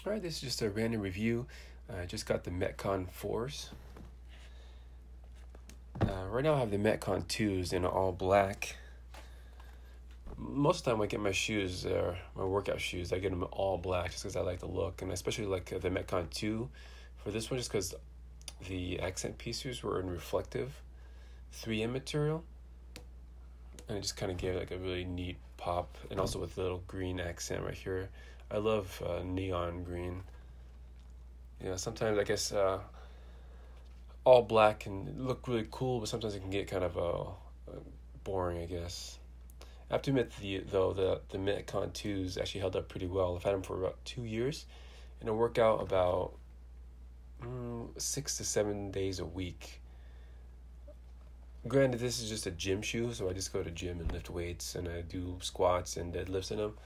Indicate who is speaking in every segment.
Speaker 1: All right, this is just a random review. I just got the Metcon 4s. Right now I have the Metcon 2s in all black. Most of the time when I get my shoes, my workout shoes, I get them all black just because I like the look. And I especially like the Metcon 2 for this one just because the accent pieces were in reflective 3M material. And it just kind of gave like a really neat pop. And also with the little green accent right here. I love neon green. Sometimes I guess all black can look really cool, but sometimes it can get kind of boring, I guess. I have to admit, the Metcon 2s actually held up pretty well. I've had them for about 2 years, and I work out about 6 to 7 days a week. Granted, this is just a gym shoe, so I just go to gym and lift weights, and I do squats and deadlifts in them.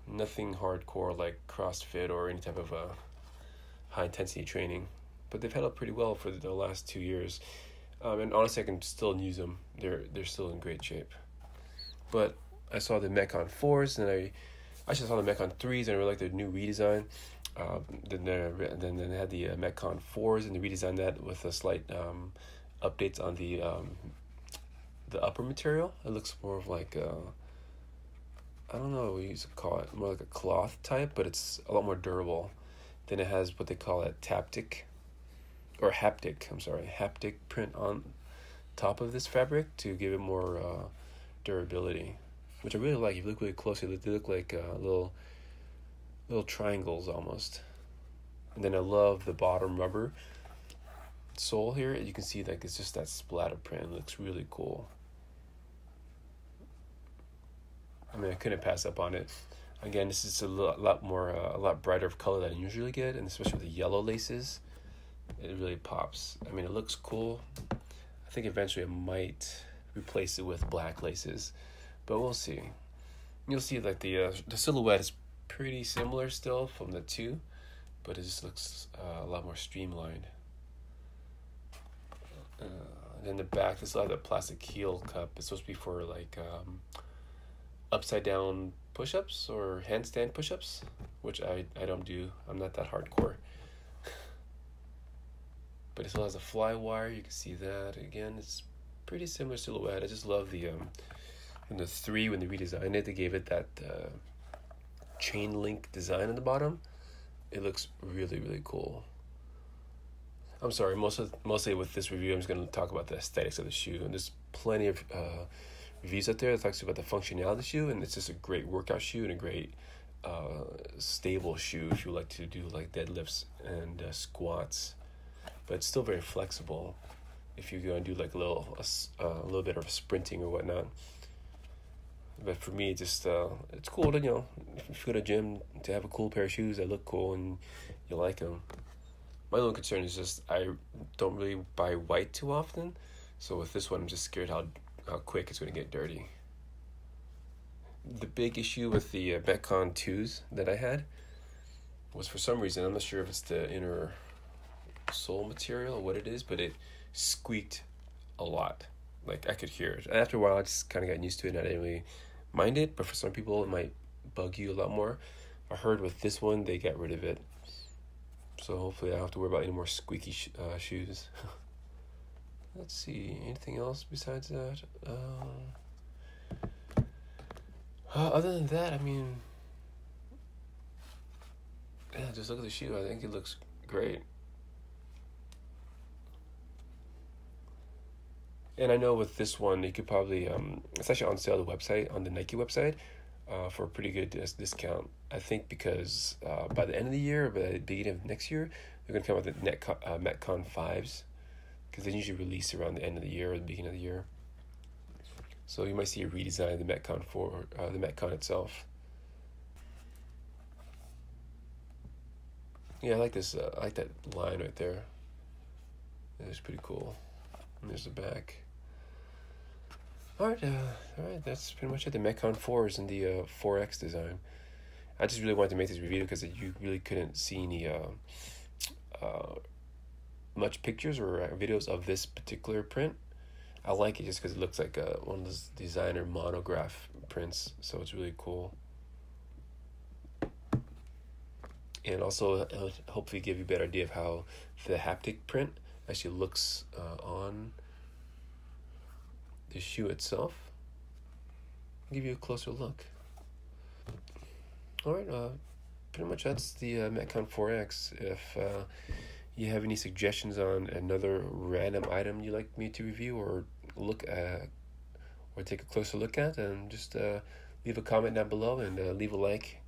Speaker 1: Nothing hardcore like CrossFit or any type of high intensity training, but they've held up pretty well for the last 2 years. And honestly, I can still use them. They're still in great shape. But I saw the Metcon 4s, and I actually saw the Metcon 3s, and I really liked their new redesign. Then they had the Metcon 4s, and they redesigned that with a slight updates on the upper material. It looks more of like I don't know what you used to call it, more like a cloth type, but it's a lot more durable. Then it has what they call a haptic print on top of this fabric to give it more durability, which I really like. If you look really closely, they look like little triangles almost. And then I love the bottom rubber sole here. You can see like it's just that splatter print. It looks really cool. I mean, I couldn't pass up on it. Again, this is a lot brighter of color than I usually get, and especially with the yellow laces, it really pops. I mean, it looks cool. I think eventually I might replace it with black laces, but we'll see. You'll see like the silhouette is pretty similar still from the two, but it just looks a lot more streamlined. Then the back, this will have the plastic heel cup. It's supposed to be for like upside down push-ups or handstand push-ups, which I don't do. I'm not that hardcore. But it still has a fly wire. You can see that. Again, it's pretty similar silhouette. I just love the when the 3, when they redesigned it, they gave it that chain link design on the bottom. It looks really, really cool. I'm sorry, mostly with this review, I'm just going to talk about the aesthetics of the shoe. And there's plenty of reviews out there that talks about the functionality of the shoe, and it's just a great workout shoe and a great stable shoe if you like to do like deadlifts and squats. But it's still very flexible if you're going to do like a little bit of sprinting or whatnot. But for me, it's cool to, if you go to the gym, to have a cool pair of shoes that look cool and you like them. My only concern is just I don't really buy white too often, so with this one I'm just scared how quick it's going to get dirty. The big issue with the Metcon 2s that I had was, for some reason, I'm not sure if it's the inner sole material or what it is, but it squeaked a lot. Like I could hear it. And after a while I just kind of got used to it and I didn't really mind it, but for some people it might bug you a lot more. I heard with this one they got rid of it, so hopefully I don't have to worry about any more squeaky shoes. Let's see, anything else besides that? Other than that, I mean, yeah, just look at the shoe. I think it looks great. And I know with this one, you could probably, it's actually on sale on the Nike website, for a pretty good discount. I think because by the end of the year, or by the beginning of next year, they're going to come out with the Metcon 5s, because they usually release around the end of the year or the beginning of the year. So you might see a redesign of the Metcon the Metcon itself. Yeah, I like this. I like that line right there. It's pretty cool. And there's the back. All right. That's pretty much it. The Metcon 4s and the 4X design. I just really wanted to make this review because you really couldn't see any much pictures or videos of this particular print. I like it just because it looks like one of those designer monograph prints, so it's really cool. and also it'll hopefully give you a better idea of how the haptic print actually looks on the shoe itself. I'll give you a closer look. Alright, pretty much that's the Metcon 4X. If you have any suggestions on another random item you'd like me to review or look at, or take a closer look at, and just leave a comment down below and leave a like.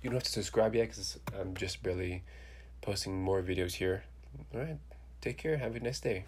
Speaker 1: You don't have to subscribe yet because I'm just barely posting more videos here. Alright, take care, have a nice day.